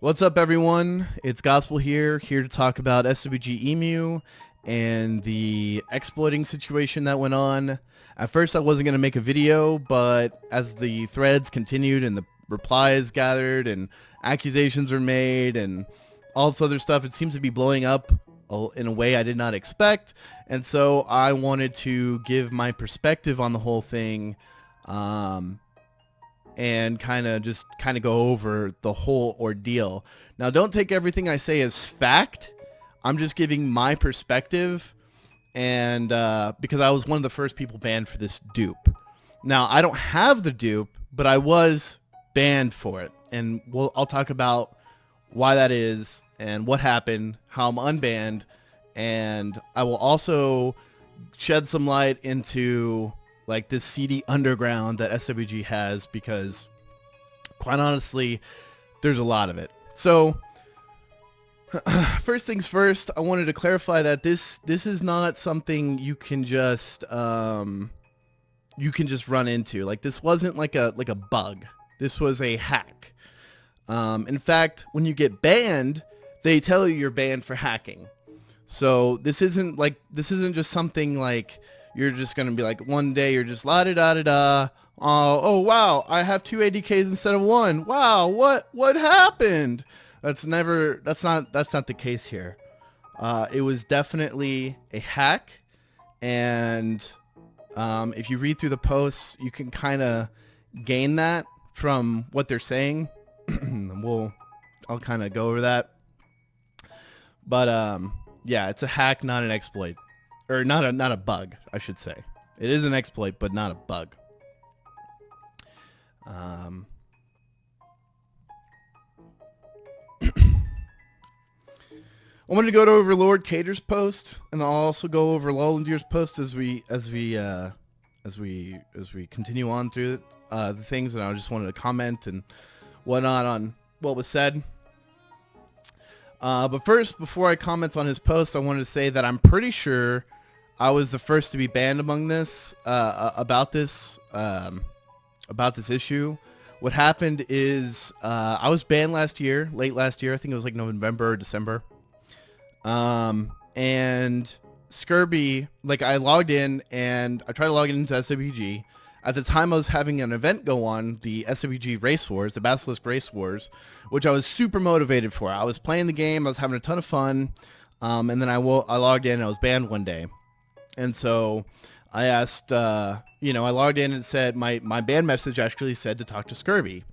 What's up, everyone? It's Gospel here to talk about SWGemu and the exploiting situation that went on. At first, I wasn't going to make a video, but as the threads continued and the replies gathered and accusations were made and all this other stuff, it seems to be blowing up in a way I did not expect. And so I wanted to give my perspective on the whole thing. And kind of go over the whole ordeal. Now, don't take everything I say as fact. I'm just giving my perspective, and because I was one of the first people banned for this dupe. Now, I don't have the dupe, but I was banned for it, and I'll talk about why that is and what happened, how I'm unbanned, and I will also shed some light into like this seedy underground that SWG has, because quite honestly, there's a lot of it. So first things first, I wanted to clarify that this is not something you can just run into. Like, this wasn't like a bug. This was a hack. In fact, when you get banned, they tell you you're banned for hacking. So this isn't just something like you're just going to be like, one day you're just la-da-da-da-da. Oh, wow, I have 2 ADKs instead of 1. Wow, what happened? That's not the case here. It was definitely a hack. And if you read through the posts, you can kind of gain that from what they're saying. I'll kind of go over that. But yeah, it's a hack, not an exploit. Or not a bug, I should say. It is an exploit, but not a bug. I wanted to go over Lord Cater's post, and I'll also go over Lollandir's post as we continue on through the things, and I just wanted to comment and whatnot on what was said. But first, before I comment on his post, I wanted to say that I'm pretty sure I was the first to be banned among this about this issue. What happened is I was banned late last year. I think it was like November or December. And Scurby, like, I logged in and I tried to log into SWG. At the time, I was having an event go on, the SWG Race Wars, the Basilisk Race Wars, which I was super motivated for. I was playing the game, I was having a ton of fun, and then I logged in and I was banned one day. And so I asked, I logged in and said, my ban message actually said to talk to Scurby,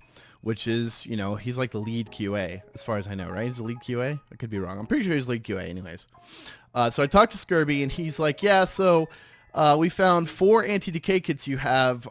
which is, he's like the lead QA, as far as I know, right? He's the lead QA? I could be wrong. I'm pretty sure he's lead QA anyways. So I talked to Scurby, and he's like, yeah, so we found 4 anti-decay kits you have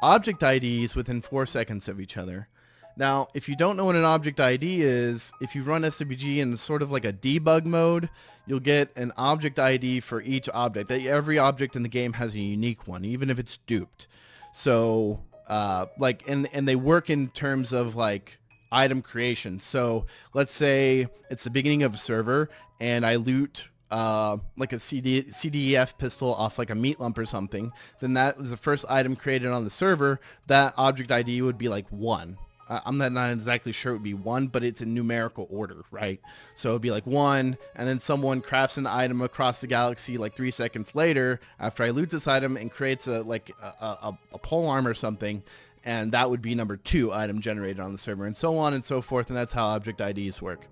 object IDs within 4 seconds of each other. Now, if you don't know what an object ID is, if you run SWG in sort of like a debug mode, you'll get an object ID for each object. Every object in the game has a unique one, even if it's duped. So, and they work in terms of like item creation. So let's say it's the beginning of a server and I loot like a CDEF pistol off like a meat lump or something. Then that was the first item created on the server. That object ID would be like 1. I'm not exactly sure it would be 1, but it's in numerical order, right? So it'd be like 1, and then someone crafts an item across the galaxy like 3 seconds later after I loot this item and creates a pole arm or something, and that would be number 2 item generated on the server, and so on and so forth, and that's how object IDs work.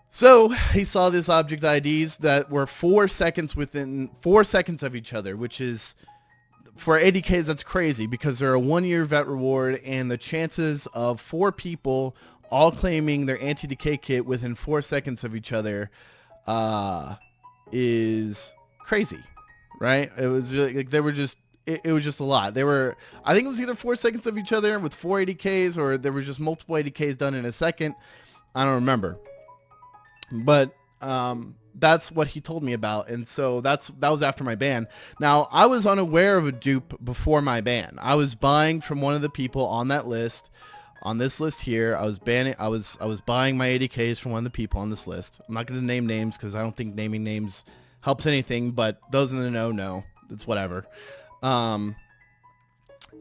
So he saw these object IDs that were 4 seconds within 4 seconds of each other, which is, for ADKs, that's crazy, because they're a 1-year vet reward, and the chances of 4 people all claiming their anti-decay kit within 4 seconds of each other is crazy, right? It was like it was just a lot. I think it was either 4 seconds of each other with 4 ADKs, or there were just multiple ADKs done in a second. I don't remember, but that's what he told me about, and so that was after my ban. Now, I was unaware of a dupe before my ban. I was buying from one of the people on that list, on this list here. I was buying my ADKs from one of the people on this list. I'm not going to name names because I don't think naming names helps anything, but those in the know, it's whatever.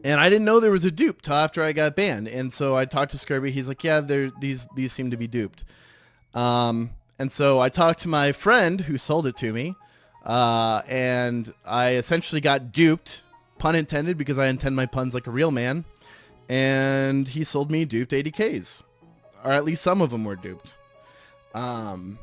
And I didn't know there was a dupe till after I got banned. And so I talked to Scurvy. He's like, yeah, these seem to be duped. And so I talked to my friend who sold it to me. And I essentially got duped, pun intended, because I intend my puns like a real man. And he sold me duped ADKs. Or at least some of them were duped. And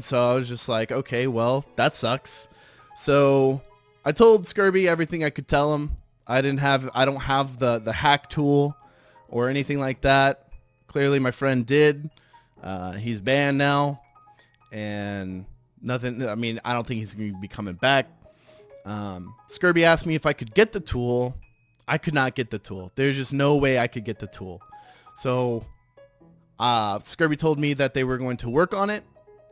so I was just like, okay, well, that sucks. So I told Scurvy everything I could tell him. I don't have the hack tool or anything like that. Clearly my friend did. He's banned now, and nothing. I mean, I don't think he's going to be coming back. Scurvy asked me if I could get the tool. I could not get the tool. There's just no way I could get the tool. So Scurvy told me that they were going to work on it,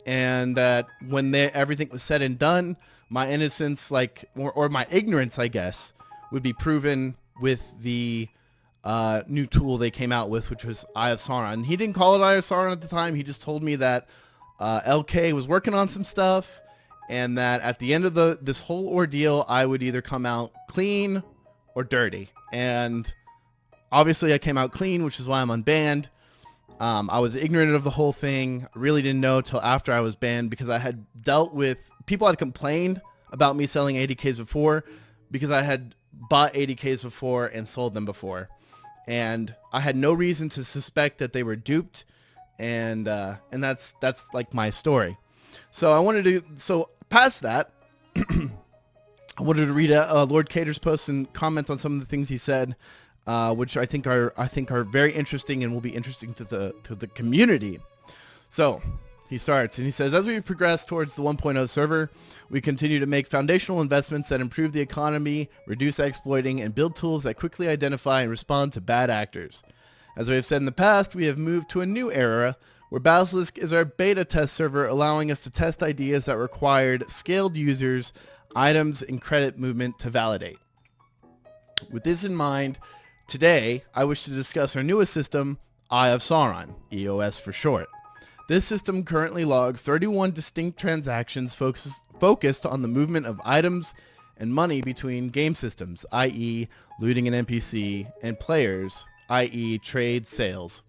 and that when everything was said and done, my innocence, or my ignorance, I guess, would be proven with the new tool they came out with, which was Eye of Sauron. He didn't call it Eye of Sauron at the time. He just told me that LK was working on some stuff, and that at the end of this whole ordeal, I would either come out clean or dirty. And obviously I came out clean, which is why I'm unbanned. I was ignorant of the whole thing. I really didn't know till after I was banned, because I had dealt with people had complained about me selling ADKs before, because I had bought ADKs before and sold them before, and I had no reason to suspect that they were duped, and that's like my story. So past that, I wanted to read Lord Cater's post and comment on some of the things he said, which I think are very interesting and will be interesting to the community. So he starts and he says, as we progress towards the 1.0 server, we continue to make foundational investments that improve the economy, reduce exploiting, and build tools that quickly identify and respond to bad actors. As we have said in the past, we have moved to a new era where Basilisk is our beta test server, allowing us to test ideas that required scaled users, items, and credit movement to validate. With this in mind, today I wish to discuss our newest system, Eye of Sauron, EOS for short. This system currently logs 31 distinct transactions focused on the movement of items and money between game systems, i.e. looting an NPC, and players, i.e. trade sales.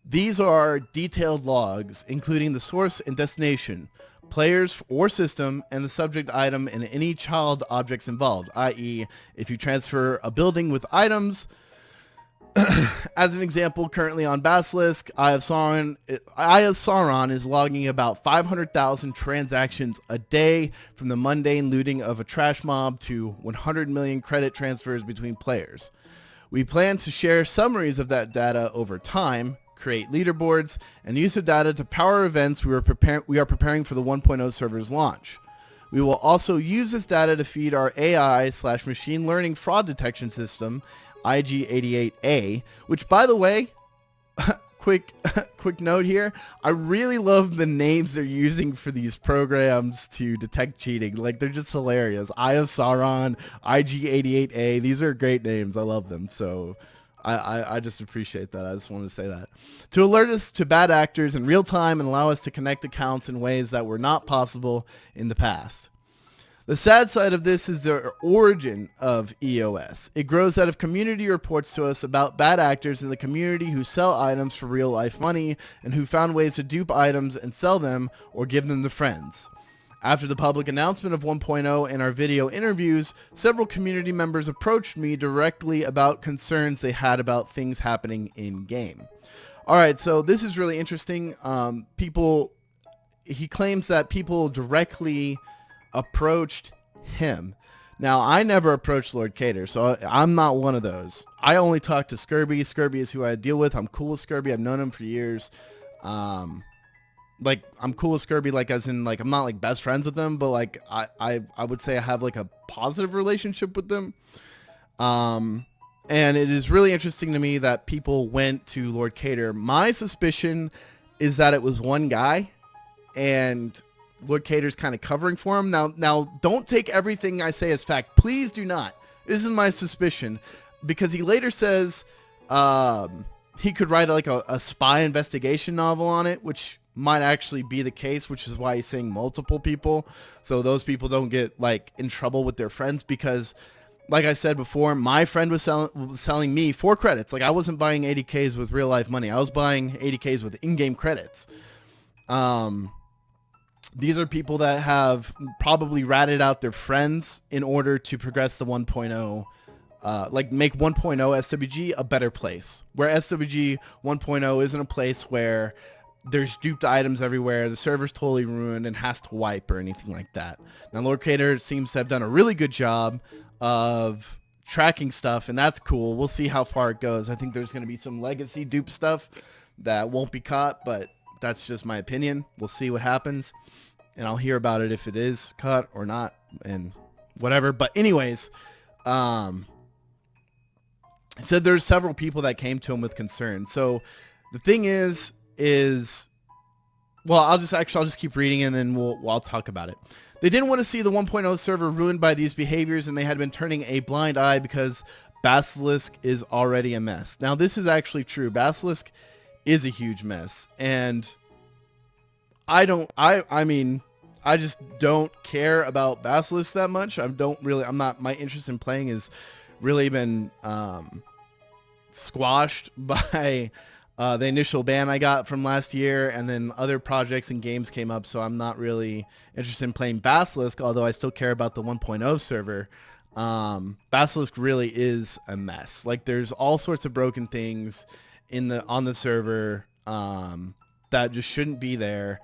These are detailed logs, including the source and destination, players or system, and the subject item and any child objects involved, i.e. if you transfer a building with items. As an example, currently on Basilisk, Eye of Sauron is logging about 500,000 transactions a day, from the mundane looting of a trash mob to 100 million credit transfers between players. We plan to share summaries of that data over time, create leaderboards, and use the data to power events we are preparing for the 1.0 server's launch. We will also use this data to feed our AI/machine learning fraud detection system, IG88A, which, by the way, quick note here, I really love the names they're using for these programs to detect cheating. Like, they're just hilarious. Eye of Sauron, IG88A, these are great names. I love them. So I just appreciate that. I just wanted to say that. To alert us to bad actors in real time and allow us to connect accounts in ways that were not possible in the past. The sad side of this is the origin of EOS. It grows out of community reports to us about bad actors in the community who sell items for real life money and who found ways to dupe items and sell them or give them to friends. After the public announcement of 1.0 and our video interviews, several community members approached me directly about concerns they had about things happening in game. Alright, so this is really interesting. He claims that people directly approached him. Now, I never approached Lord Cater, so I'm not one of those. I only talk to Scurvy. Scurvy is who I deal with. I'm cool with Scurvy. I've known him for years. I'm cool with Scurvy, as in, I'm not, best friends with him, but, I would say I have, a positive relationship with them. And it is really interesting to me that people went to Lord Cater. My suspicion is that it was one guy, and Lord Cater's kind of covering for him. Now, don't take everything I say as fact. Please do not. This is my suspicion, because he later says he could write a spy investigation novel on it, which might actually be the case, which is why he's saying multiple people, so those people don't get in trouble with their friends, because like I said before, my friend was selling me 4 credits. Like, I wasn't buying 80Ks with real life money. I was buying 80Ks with in-game credits. These are people that have probably ratted out their friends in order to progress the 1.0, like make 1.0 SWG a better place, where SWG 1.0 isn't a place where there's duped items everywhere, the server's totally ruined and has to wipe or anything like that. Now, Lord Cater seems to have done a really good job of tracking stuff, and that's cool. We'll see how far it goes. I think there's going to be some legacy dupe stuff that won't be caught, but that's just my opinion. We'll see what happens, and I'll hear about it if it is caught or not and whatever. But anyways, it said there's several people that came to him with concern. So the thing is well, I'll just keep reading and then I'll talk about it. They didn't want to see the 1.0 server ruined by these behaviors, and they had been turning a blind eye because Basilisk is already a mess. Now, this is actually true. Basilisk is a huge mess, and I just don't care about Basilisk that much. My interest in playing has really been squashed by the initial ban I got from last year, and then other projects and games came up, so I'm not really interested in playing Basilisk, although I still care about the 1.0 server. Basilisk really is a mess. Like, there's all sorts of broken things on the server that just shouldn't be there,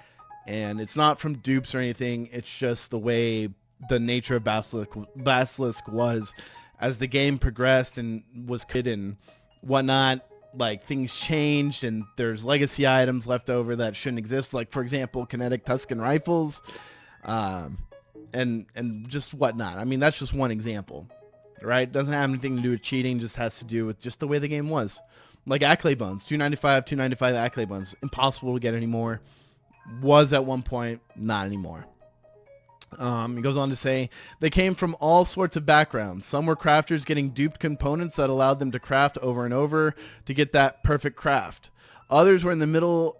and it's not from dupes or anything. It's just the way the nature of Basilisk was as the game progressed and was good and whatnot. Like, things changed, and there's legacy items left over that shouldn't exist. Like, for example, kinetic Tuscan rifles, and just whatnot. I mean, that's just one example, right? Doesn't have anything to do with cheating. Just has to do with just the way the game was. Like Accolade Bones, 295 Accolade Bones, impossible to get anymore. Was at one point, not anymore. He goes on to say, they came from all sorts of backgrounds. Some were crafters getting duped components that allowed them to craft over and over to get that perfect craft. Others were in the middle,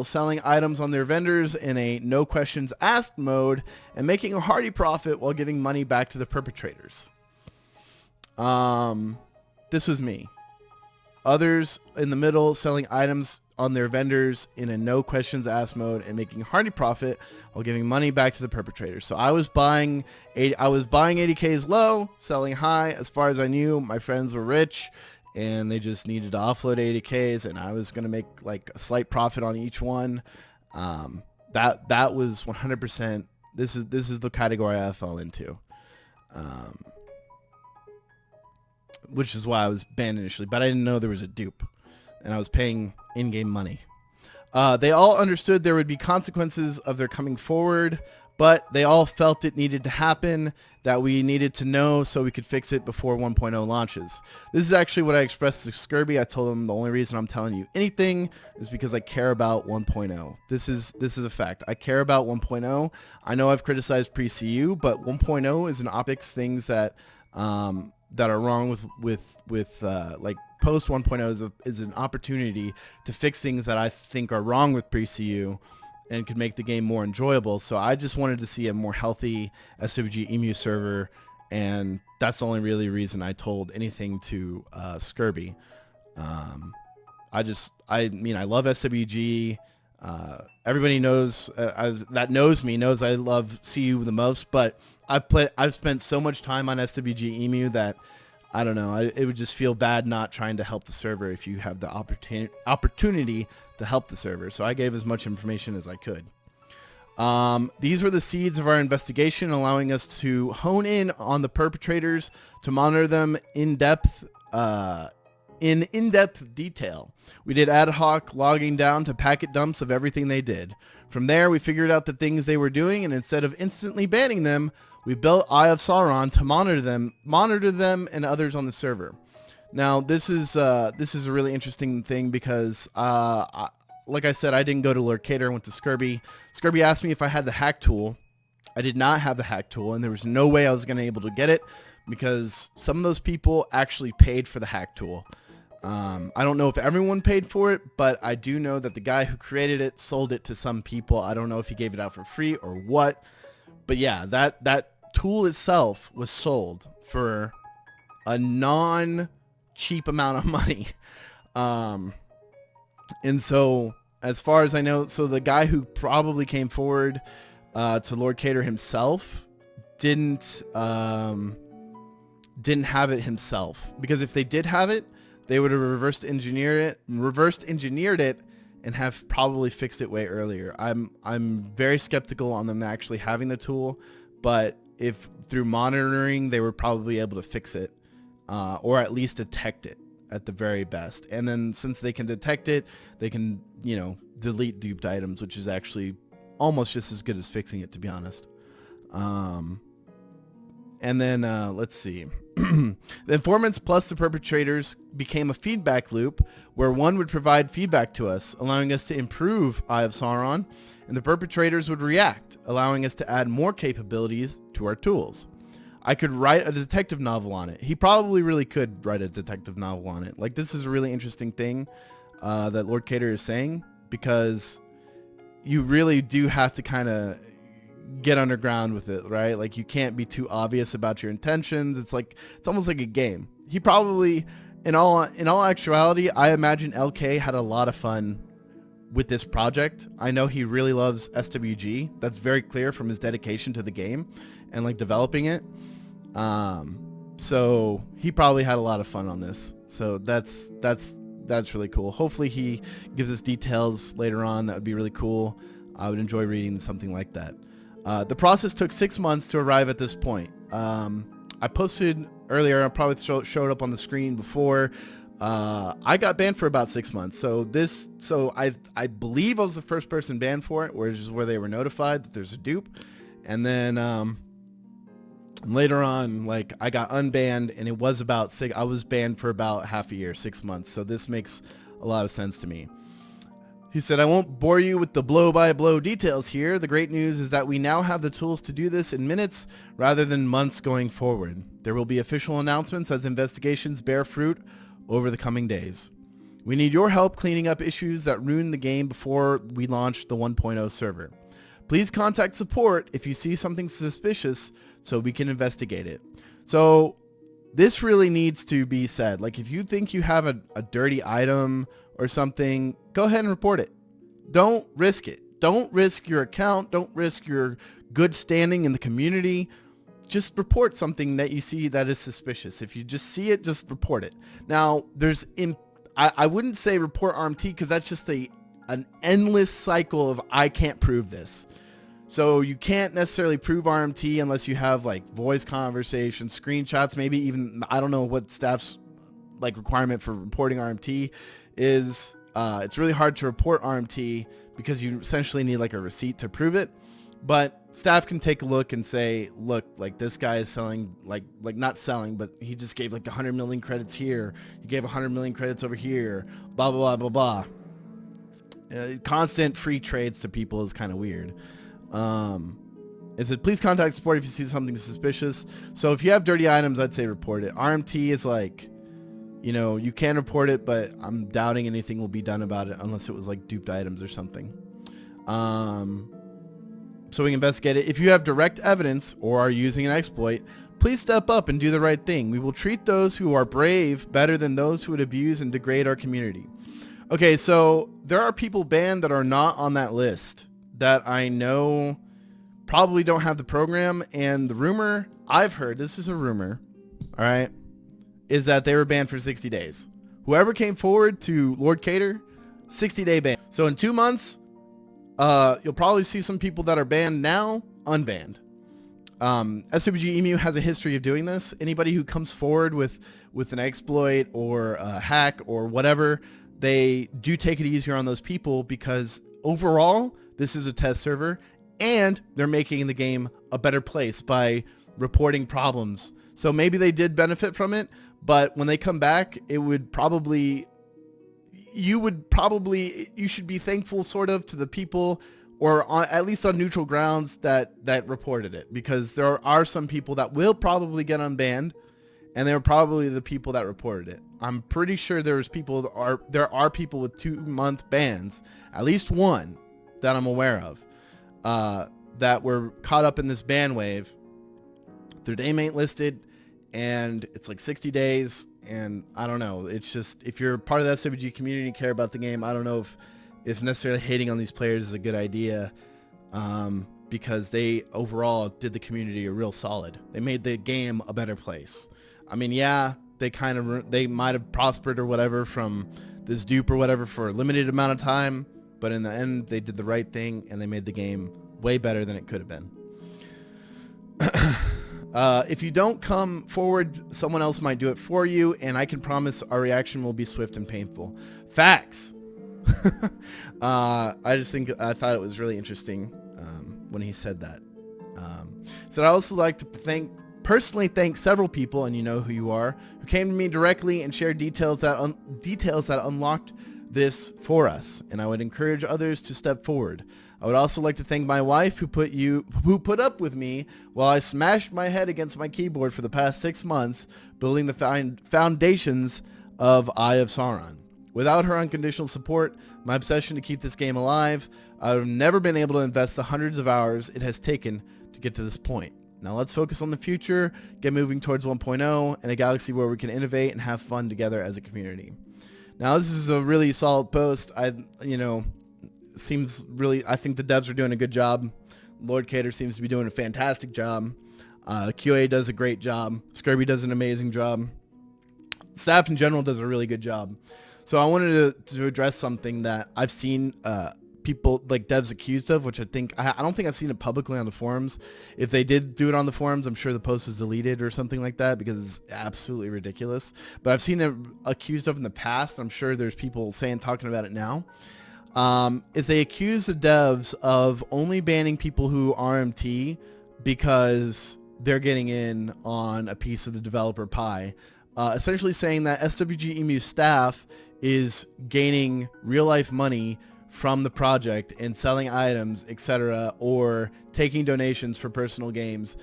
selling items on their vendors in a no questions asked mode and making a hearty profit while giving money back to the perpetrators. This was me. Others in the middle, selling items on their vendors in a no questions asked mode and making hearty profit while giving money back to the perpetrators. So I was buying 80Ks low, selling high. As far as I knew, my friends were rich and they just needed to offload 80Ks, and I was going to make like a slight profit on each one. That was 100%. This is the category I fell into. Which is why I was banned initially, but I didn't know there was a dupe, and I was paying in-game money. They all understood there would be consequences of their coming forward, but they all felt it needed to happen, that we needed to know so we could fix it before 1.0 launches. This is actually what I expressed to Skirby. I told him the only reason I'm telling you anything is because I care about 1.0. This is a fact. I care about 1.0. I know I've criticized pre-CU, but 1.0 is an optics things that are wrong with like post 1.0 is an opportunity to fix things that I think are wrong with pre-CU and could make the game more enjoyable. So I just wanted to see a more healthy SWGemu server, and that's the only really reason I told anything to Skirby. I love SWG. Everybody knows that knows me knows I love CU the most, but I've spent so much time on SWGemu that I don't know. It would just feel bad not trying to help the server if you have the opportunity to help the server. So I gave as much information as I could. These were the seeds of our investigation, allowing us to hone in on the perpetrators, to monitor them in in-depth detail. We did ad hoc logging down to packet dumps of everything they did. From there, we figured out the things they were doing, and instead of instantly banning them, we built Eye of Sauron to monitor them and others on the server. Now, this is a really interesting thing because, like I said, I didn't go to Lord Cater. I went to Skirby. Skirby asked me if I had the hack tool. I did not have the hack tool, and there was no way I was going to be able to get it because some of those people actually paid for the hack tool. I don't know if everyone paid for it, but I do know that the guy who created it sold it to some people. I don't know if he gave it out for free or what, but yeah, that tool itself was sold for a non-cheap amount of money. And so as far as I know, so the guy who probably came forward to Lord Cater himself didn't have it himself, because if they did have it, they would have reversed engineered it and have probably fixed it way earlier. I'm very skeptical on them actually having the tool, but if through monitoring they were probably able to fix it, or at least detect it at the very best. And then since they can detect it, they can, delete duped items, which is actually almost just as good as fixing it, to be honest. And then let's see. The informants plus the perpetrators became a feedback loop where one would provide feedback to us, allowing us to improve Eye of Sauron, and the perpetrators would react, allowing us to add more capabilities to our tools. I could write a detective novel on it. He probably really could write a detective novel on it. Like, this is a really interesting thing that Lord Cater is saying, because you really do have to kind of get underground with it, right? Like, you can't be too obvious about your intentions. It's almost like a game. He probably, in all actuality, I imagine LK had a lot of fun with this project. I know he really loves SWG. That's very clear from his dedication to the game and like developing it. So he probably had a lot of fun on this. So that's really cool. Hopefully he gives us details later on. That would be really cool. I would enjoy reading something like that. The process took 6 months to arrive at this point. I posted earlier, I probably showed up on the screen before. I got banned for about 6 months. So I believe I was the first person banned for it, where they were notified that there's a dupe. And then later on, like, I got unbanned, and it was I was banned for about half a year, 6 months. So this makes a lot of sense to me. He said, I won't bore you with the blow-by-blow details here. The great news is that we now have the tools to do this in minutes rather than months going forward. There will be official announcements as investigations bear fruit over the coming days. We need your help cleaning up issues that ruined the game before we launch the 1.0 server. Please contact support if you see something suspicious so we can investigate it. So this really needs to be said. Like, if you think you have a dirty item or something, go ahead and report it. Don't risk it. Don't risk your account. Don't risk your good standing in the community. Just report something that you see that is suspicious. If you just see it, just report it. Now, I wouldn't say report RMT, because that's just an endless cycle of I can't prove this. So you can't necessarily prove RMT unless you have like voice conversations, screenshots, maybe even, I don't know what staff's like requirement for reporting RMT is. It's really hard to report RMT because you essentially need like a receipt to prove it. But staff can take a look and say, look, like, this guy is selling, like not selling, but he just gave like 100 million credits here. He gave 100 million credits over here, blah, blah, blah, blah, blah. Constant free trades to people is kind of weird. It said, please contact support if you see something suspicious. So if you have dirty items, I'd say report it. RMT is like, you can report it, but I'm doubting anything will be done about it unless it was like duped items or something. So we can investigate it. If you have direct evidence or are using an exploit, please step up and do the right thing. We will treat those who are brave better than those who would abuse and degrade our community. Okay, so there are people banned that are not on that list that I know probably don't have the program. And the rumor I've heard, this is a rumor, all right, is that they were banned for 60 days. Whoever came forward to Lord Cater, 60-day ban. So in 2 months, you'll probably see some people that are banned now unbanned. SWGemu has a history of doing this. Anybody who comes forward with an exploit or a hack or whatever, they do take it easier on those people, because overall, this is a test server and they're making the game a better place by reporting problems. So maybe they did benefit from it, but when they come back, you should be thankful sort of to the people, or at least on neutral grounds, that reported it, because there are some people that will probably get unbanned, and they're probably the people that reported it. I'm pretty sure there are people with 2-month bans, at least one that I'm aware of, that were caught up in this ban wave. Their name ain't listed, and it's like 60 days, and I don't know. It's just, if you're part of the SWG community and care about the game, I don't know if necessarily hating on these players is a good idea, because they overall did the community a real solid. They made the game a better place. I mean, yeah, they might have prospered or whatever from this dupe or whatever for a limited amount of time, but in the end, they did the right thing, and they made the game way better than it could have been. If you don't come forward, someone else might do it for you, and I can promise our reaction will be swift and painful. Facts. I thought it was really interesting when he said that. So I'd also like to personally thank several people, and you know who you are, who came to me directly and shared details that unlocked this for us, and I would encourage others to step forward. I would also like to thank my wife who put up with me while I smashed my head against my keyboard for the past 6 months building the foundations of Eye of Sauron. Without her unconditional support, my obsession to keep this game alive, I would have never been able to invest the hundreds of hours it has taken to get to this point. Now let's focus on the future, get moving towards 1.0, and a galaxy where we can innovate and have fun together as a community. Now this is a really solid post. I think the devs are doing a good job. Lord Cater seems to be doing a fantastic job. QA does a great job. Skirby does an amazing job. Staff in general does a really good job. So I wanted to address something that I've seen people like devs accused of, which I don't think I've seen it publicly on the forums. If they did do it on the forums, I'm sure the post is deleted or something like that because it's absolutely ridiculous. But I've seen it accused of in the past. I'm sure there's people talking about it now. Is they accuse the devs of only banning people who RMT because they're getting in on a piece of the developer pie. Essentially saying that SWGemu staff is gaining real life money from the project and selling items, etc., or taking donations for personal gains.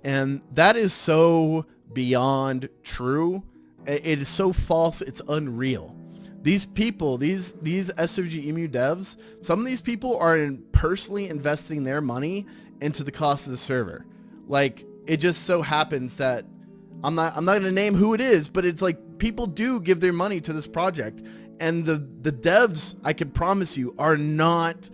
And that is so beyond true. It is so false. It's unreal. These people, these SWGemu devs, some of these people are personally investing their money into the cost of the server. Like, it just so happens that I'm not going to name who it is, but it's like people do give their money to this project, and the devs, I can promise you, are not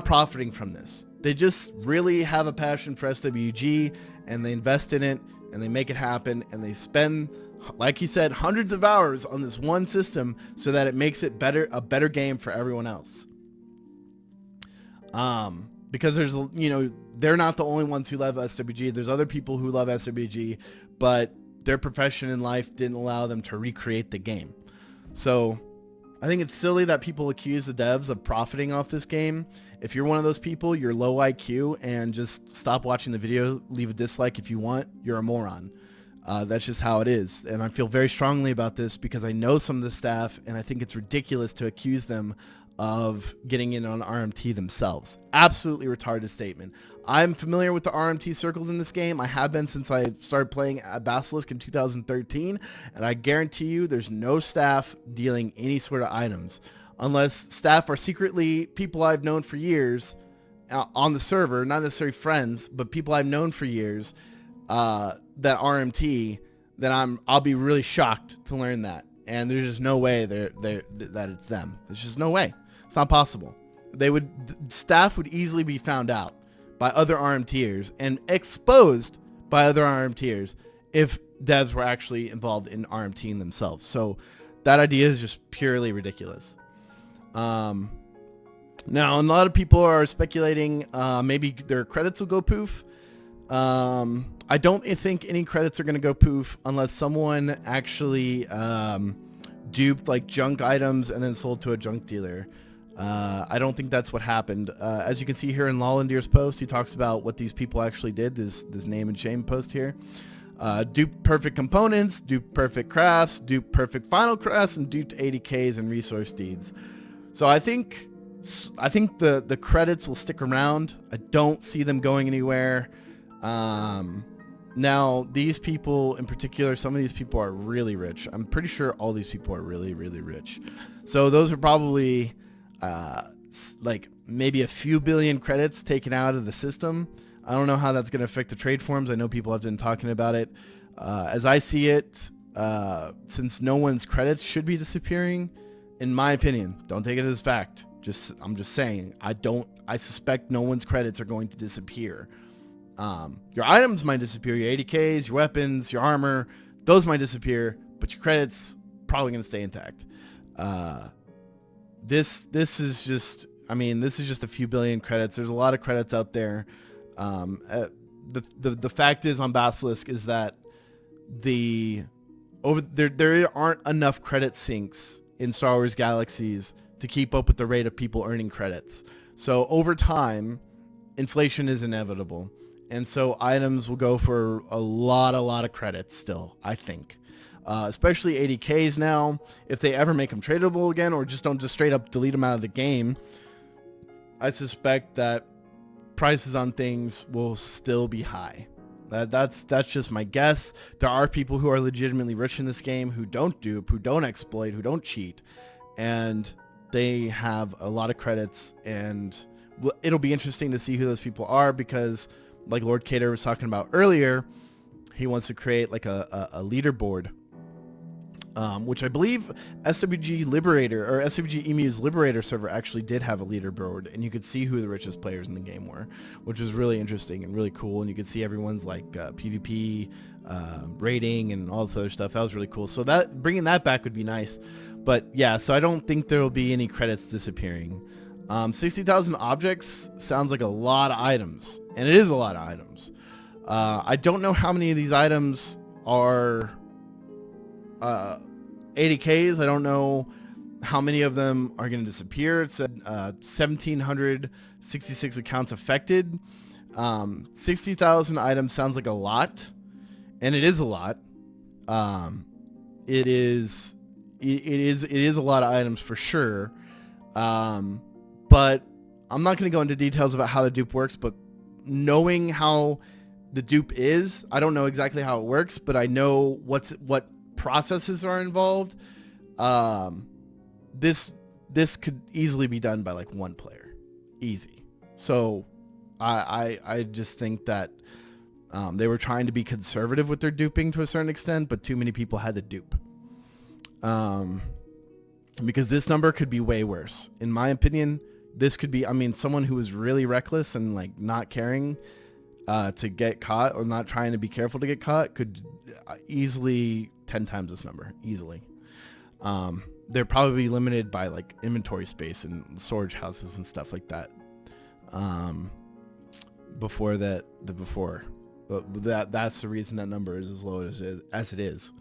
profiting from this. They just really have a passion for SWG, and they invest in it, and they make it happen, and they spend, like he said, hundreds of hours on this one system so that it makes it a better game for everyone else. Because there's, they're not the only ones who love SWG. There's other people who love SWG, but their profession in life didn't allow them to recreate the game. So I think it's silly that people accuse the devs of profiting off this game. If you're one of those people, you're low IQ, and just stop watching the video, leave a dislike if you want. You're a moron. That's just how it is. And I feel very strongly about this because I know some of the staff, and I think it's ridiculous to accuse them of getting in on RMT themselves. Absolutely retarded statement. I'm familiar with the RMT circles in this game. I have been since I started playing Basilisk in 2013, and I guarantee you there's no staff dealing any sort of items. Unless staff are secretly people I've known for years on the server, not necessarily friends, but people I've known for years that RMT, then I'll be really shocked to learn that. And there's just no way that it's them. There's just no way. It's not possible. Staff would easily be found out by other RMTers and exposed by other RMTers if devs were actually involved in RMTing themselves. So that idea is just purely ridiculous. Now, a lot of people are speculating maybe their credits will go poof. I don't think any credits are going to go poof unless someone actually duped like junk items and then sold to a junk dealer. I don't think that's what happened. As you can see here in Lawlandir's post, he talks about what these people actually did, this name and shame post here. Duped perfect components, duped perfect crafts, duped perfect final crafts, and duped 80Ks and resource deeds. So I think the credits will stick around. I don't see them going anywhere. Now, these people in particular, some of these people are really rich. I'm pretty sure all these people are really, really rich. So those are probably like maybe a few billion credits taken out of the system. I don't know how that's going to affect the trade forms. I know people have been talking about it. As I see it, since no one's credits should be disappearing, in my opinion, don't take it as fact. I'm just saying, I suspect no one's credits are going to disappear. Your items might disappear, your 80Ks, your weapons, your armor, those might disappear, but your credits probably going to stay intact. This is just, I mean, this is just a few billion credits. There's a lot of credits out there. The fact is on Basilisk is that there aren't enough credit sinks in Star Wars Galaxies to keep up with the rate of people earning credits. So over time, inflation is inevitable. And so items will go for a lot of credits still, I think. Especially 80Ks now. If they ever make them tradable again or just don't just straight up delete them out of the game, I suspect that prices on things will still be high. That's just my guess. There are people who are legitimately rich in this game who don't dupe, who don't exploit, who don't cheat, and they have a lot of credits, and it'll be interesting to see who those people are because, like Lord Cater was talking about earlier, he wants to create like a leaderboard, which I believe SWG Liberator or SWGemu's Liberator server actually did have a leaderboard, and you could see who the richest players in the game were, which was really interesting and really cool. And you could see everyone's like PvP rating and all this other stuff. That was really cool. So that bringing that back would be nice. But yeah, so I don't think there will be any credits disappearing. 60,000 objects sounds like a lot of items, and it is a lot of items. I don't know how many of these items are 80Ks. I don't know how many of them are going to disappear. It said 1,766 accounts affected. 60,000 items sounds like a lot, and it is a lot. It is a lot of items for sure. But I'm not going to go into details about how the dupe works, but knowing how the dupe is, I don't know exactly how it works, but I know what processes are involved. This could easily be done by like one player, easy. So I just think that they were trying to be conservative with their duping to a certain extent, but too many people had to dupe. Because this number could be way worse. In my opinion, this could be, I mean, someone who is really reckless and like not caring to get caught or not trying to be careful to get caught could easily 10 times this number, easily. They're probably limited by like inventory space and storage houses and stuff like that. That's the reason that number is as low as it is.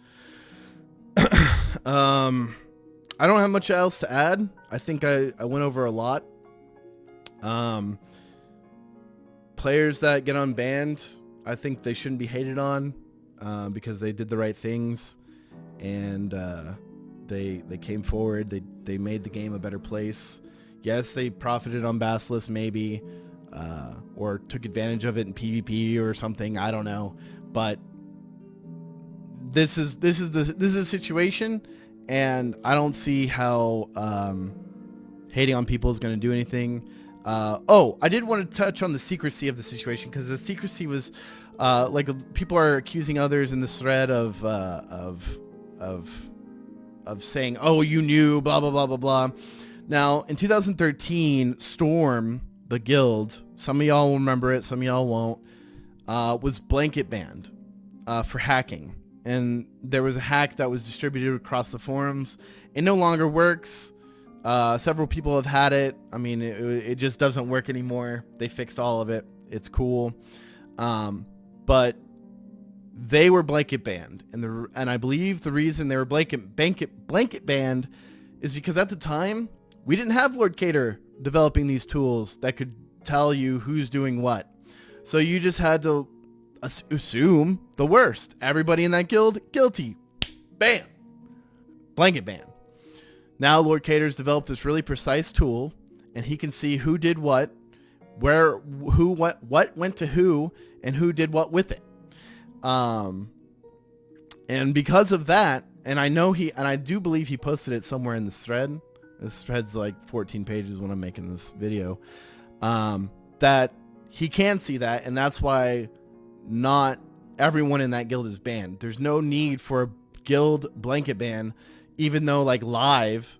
I don't have much else to add. I think I went over a lot. Players that get unbanned, I think they shouldn't be hated on because they did the right things, and they came forward. They made the game a better place. Yes, they profited on Basilisk maybe, or took advantage of it in PvP or something. I don't know, but this is a situation, and I don't see how hating on people is going to do anything. I did want to touch on the secrecy of the situation, because the secrecy was like people are accusing others in this thread of saying, oh, you knew, blah, blah, blah, blah, blah. Now, in 2013, Storm, the guild, some of y'all will remember it, some of y'all won't, was blanket banned for hacking. And there was a hack that was distributed across the forums. It no longer works. Several people have had it. I mean, it just doesn't work anymore. They fixed all of it. It's cool. But they were blanket banned. And I believe the reason they were blanket banned is because at the time, we didn't have Lord Cater developing these tools that could tell you who's doing what. So you just had to assume the worst. Everybody in that guild, guilty. Bam. Blanket ban. Now Lord Cater's developed this really precise tool, and he can see who did what, what went to who, and who did what with it. And because of that, and I do believe he posted it somewhere in this thread. This thread's like 14 pages when I'm making this video. That he can see that, and that's why not everyone in that guild is banned. There's no need for a guild blanket ban, even though like Live,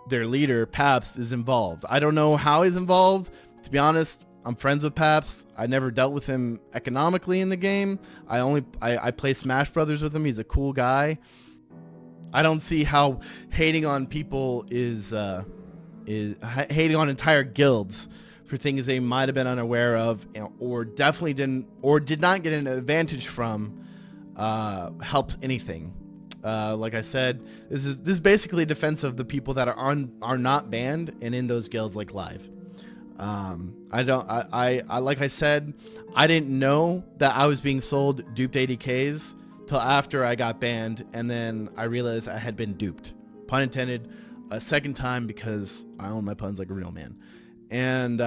their leader Paps, is involved. I don't know how he's involved. To be honest, I'm friends with Paps. I never dealt with him economically in the game. I play Smash Brothers with him. He's a cool guy. I don't see how hating on people is hating on entire guilds for things they might have been unaware of, or definitely did not get an advantage from, helps anything. Like I said, this is basically a defense of the people that are not banned and in those guilds like Live. Like I said, I didn't know that I was being sold duped ADKs till after I got banned, and then I realized I had been duped, pun intended, a second time, because I own my puns like a real man. And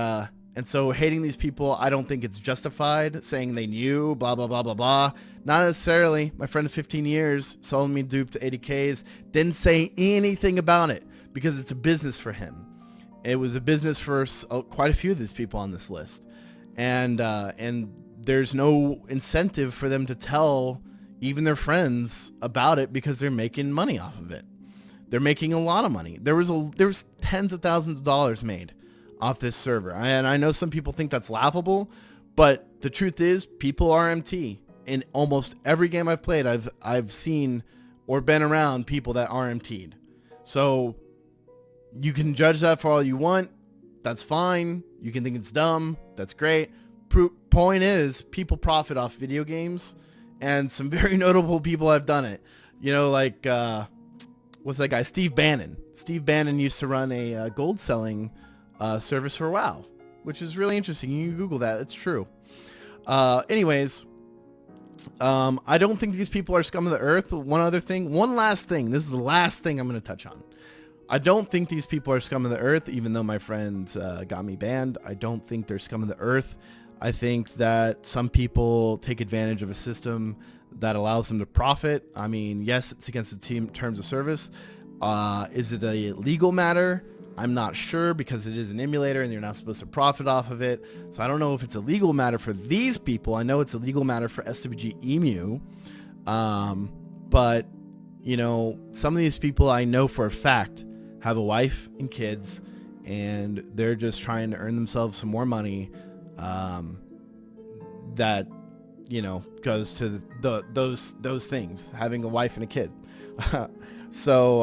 so hating these people, I don't think it's justified. Saying they knew, blah, blah, blah, blah, blah. Not necessarily. My friend of 15 years sold me duped 80Ks. Didn't say anything about it because it's a business for him. It was a business for quite a few of these people on this list. And there's no incentive for them to tell even their friends about it because they're making money off of it. They're making a lot of money. There was tens of thousands of dollars made off this server. And I know some people think that's laughable, but the truth is people are MT. In almost every game I've played, I've seen or been around people that are MT'd. So you can judge that for all you want. That's fine. You can think it's dumb. That's great. Point is, people profit off video games, and some very notable people have done it. You know, like, what's that guy? Steve Bannon. Steve Bannon used to run a gold selling service for WoW, which is really interesting. You can Google that. It's true. Anyways, I don't think these people are scum of the earth. One last thing. This is the last thing I'm going to touch on. I don't think these people are scum of the earth, even though my friend got me banned. I don't think they're scum of the earth. I think that some people take advantage of a system that allows them to profit. I mean, yes, it's against the terms of service. Is it a legal matter? I'm not sure, because it is an emulator and you're not supposed to profit off of it. So I don't know if it's a legal matter for these people. I know it's a legal matter for SWGemu. But, you know, some of these people I know for a fact have a wife and kids, and they're just trying to earn themselves some more money that, you know, goes to those things, having a wife and a kid. So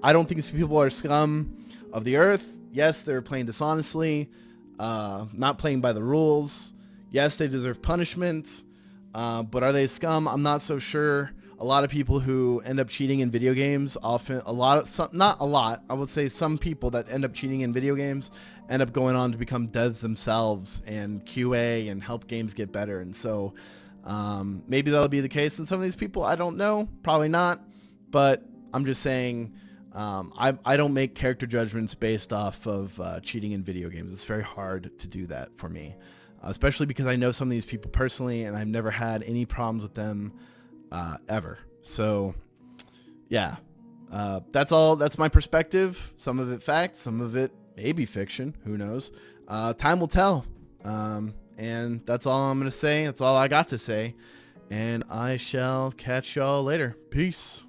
I don't think these people are scum of the earth. Yes, they're playing dishonestly, not playing by the rules. Yes, they deserve punishment, but are they scum? I'm not so sure. A lot of people who end up cheating in video games, not a lot, I would say some people that end up cheating in video games end up going on to become devs themselves and QA and help games get better. And so maybe that'll be the case in some of these people. I don't know, probably not, but I'm just saying, I don't make character judgments based off of cheating in video games. It's very hard to do that for me, especially because I know some of these people personally and I've never had any problems with them ever. So yeah, that's all. That's my perspective. Some of it fact, some of it maybe fiction. Who knows? Time will tell. And that's all I'm going to say. That's all I got to say. And I shall catch y'all later. Peace.